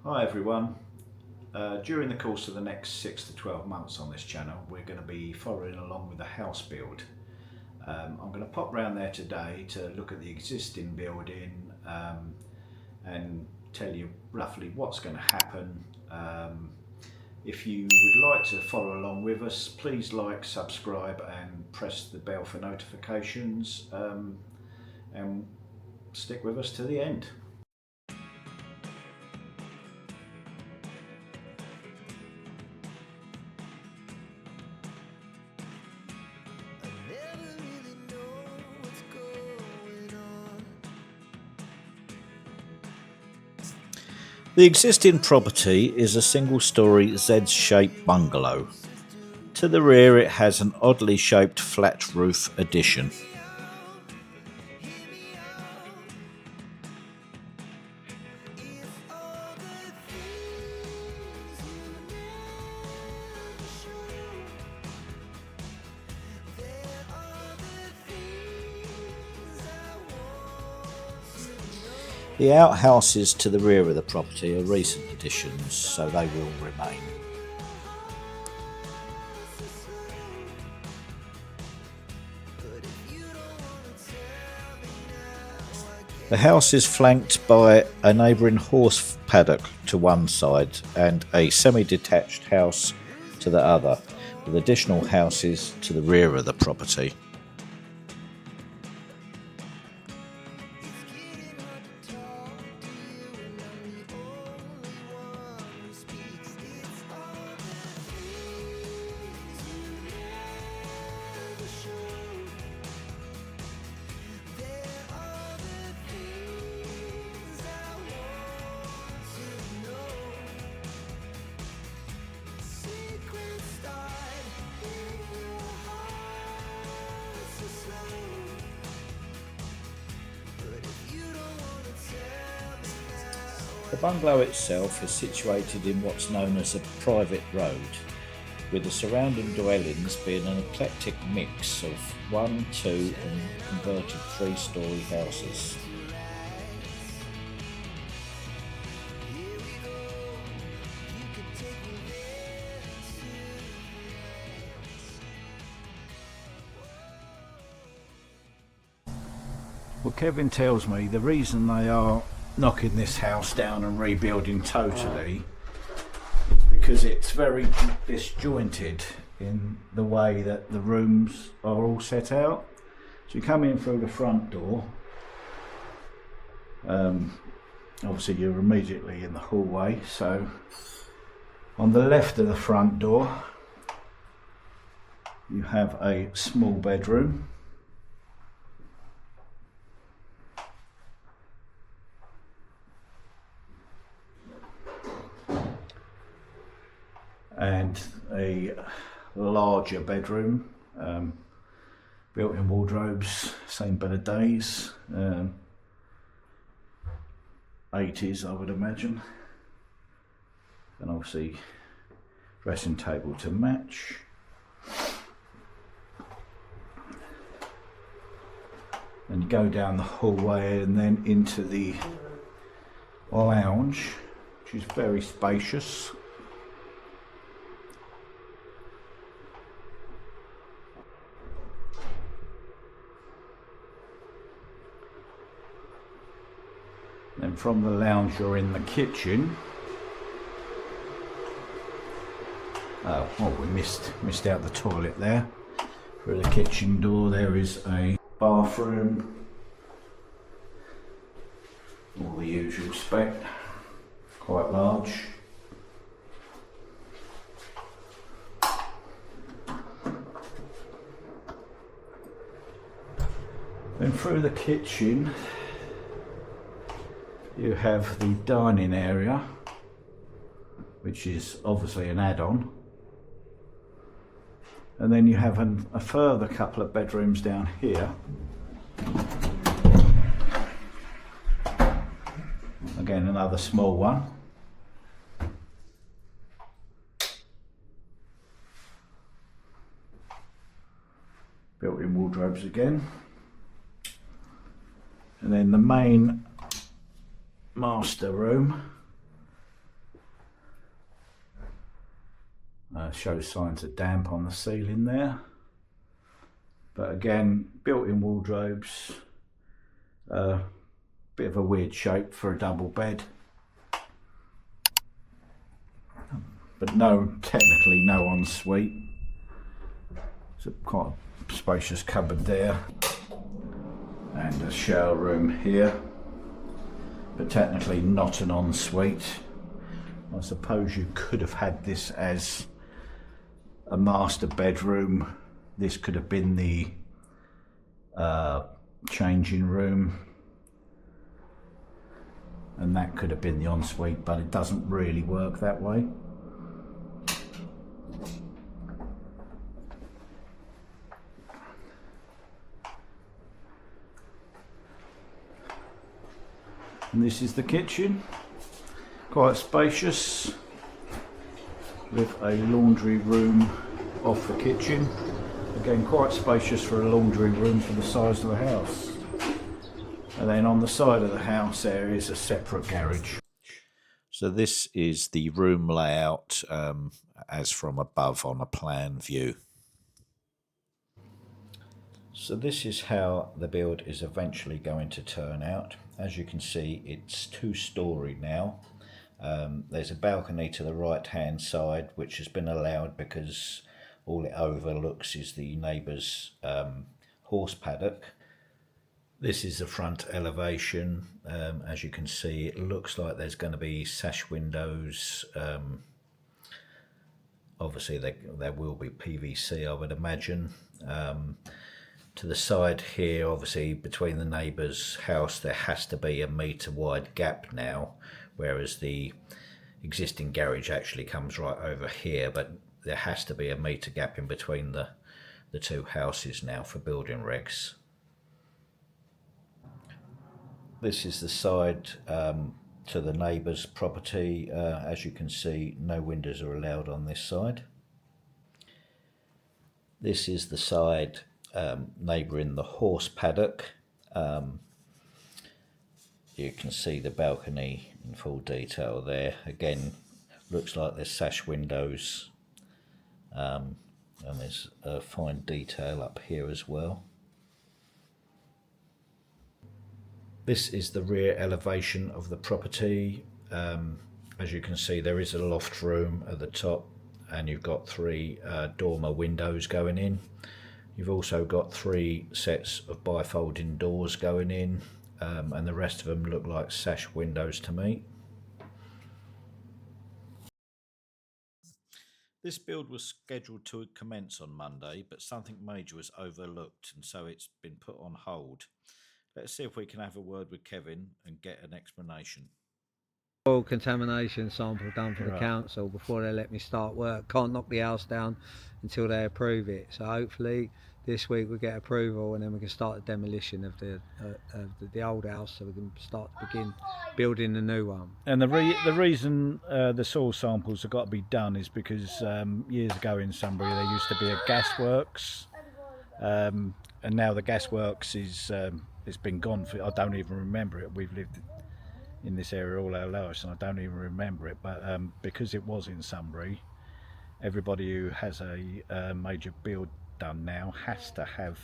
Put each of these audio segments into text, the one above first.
Hi everyone. During the course of the next 6 to 12 months on this channel, we're going to be following along with the house build. I'm going to pop round there today to look at the existing building and tell you roughly what's going to happen. If you would like to follow along with us, please like, subscribe and press the bell for notifications, and stick with us to the end. The existing property is a single-storey Z-shaped bungalow. To the rear it has an oddly shaped flat roof addition. The outhouses to the rear of the property are recent additions, so they will remain. The house is flanked by a neighbouring horse paddock to one side and a semi-detached house to the other, with additional houses to the rear of the property. The bungalow itself is situated in what's known as a private road, with the surrounding dwellings being an eclectic mix of 1, 2 and converted 3-storey houses. Well, Kevin tells me the reason they are knocking this house down and rebuilding totally is because it's very disjointed in the way that the rooms are all set out. So you come in through the front door, obviously you're immediately in the hallway, so on the left of the front door you have a small bedroom. And a larger bedroom, built-in wardrobes, same bed of days, 80s I would imagine, and obviously dressing table to match. And you go down the hallway and then into the lounge, which is very spacious. Then from the lounge you're in the kitchen. Oh, we missed out the toilet there. Through the kitchen door there is a bathroom. All the usual spec, quite large. Then through the kitchen you have the dining area, which is obviously an add-on, and then you have a further couple of bedrooms down here. Again, another small one. Built-in wardrobes again. And then the main master room shows signs of damp on the ceiling there. But again, built-in wardrobes, bit of a weird shape for a double bed. But technically no ensuite. It's quite a spacious cupboard there. And a shower room here. But technically not an ensuite. I suppose you could have had this as a master bedroom. This could have been the changing room, and that could have been the ensuite, but it doesn't really work that way. And this is the kitchen, quite spacious, with a laundry room off the kitchen. Again, quite spacious for a laundry room for the size of the house. And then on the side of the house there is a separate garage. So this is the room layout as from above on a plan view. So this is how the build is eventually going to turn out. As you can see, it's 2-storey now. There's a balcony to the right hand side which has been allowed because all it overlooks is the neighbour's horse paddock. This is the front elevation. As you can see, it looks like there's going to be sash windows. Obviously there will be PVC, I would imagine. To the side here, obviously between the neighbour's house, there has to be a metre wide gap now, whereas the existing garage actually comes right over here, but there has to be a metre gap in between the two houses now for building regs. This is the side to the neighbour's property. As you can see, no windows are allowed on this side. This is the side neighbouring the horse paddock. You can see the balcony in full detail there. Again, looks like there's sash windows, and there's a fine detail up here as well. This is the rear elevation of the property. As you can see, there is a loft room at the top, and you've got 3 dormer windows going in. You've also got 3 sets of bifolding doors going in, and the rest of them look like sash windows to me. This build was scheduled to commence on Monday, but something major was overlooked, and so it's been put on hold. Let's see if we can have a word with Kevin and get an explanation. Oil contamination sample done for the council before they let me start work. Can't knock the house down until they approve it. So hopefully this week we get approval, and then we can start the demolition of the old house, so we can start to begin building the new one. And the reason the soil samples have got to be done is because years ago in Sunbury there used to be a gasworks, and now the gasworks is it's been gone for, I don't even remember it. We've lived in this area all our lives and I don't even remember it, but because it was in Sunbury, everybody who has a major build done now has to have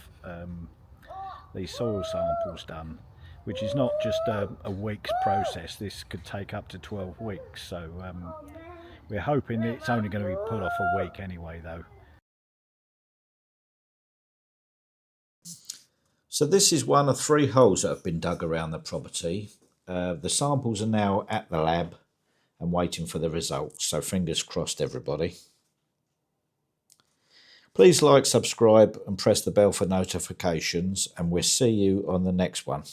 these soil samples done, which is not just a week's process. This could take up to 12 weeks, so we're hoping it's only going to be put off a week anyway though. So this is one of 3 holes that have been dug around the property. The samples are now at the lab and waiting for the results, so fingers crossed everybody. Please like, subscribe and press the bell for notifications, and we'll see you on the next one.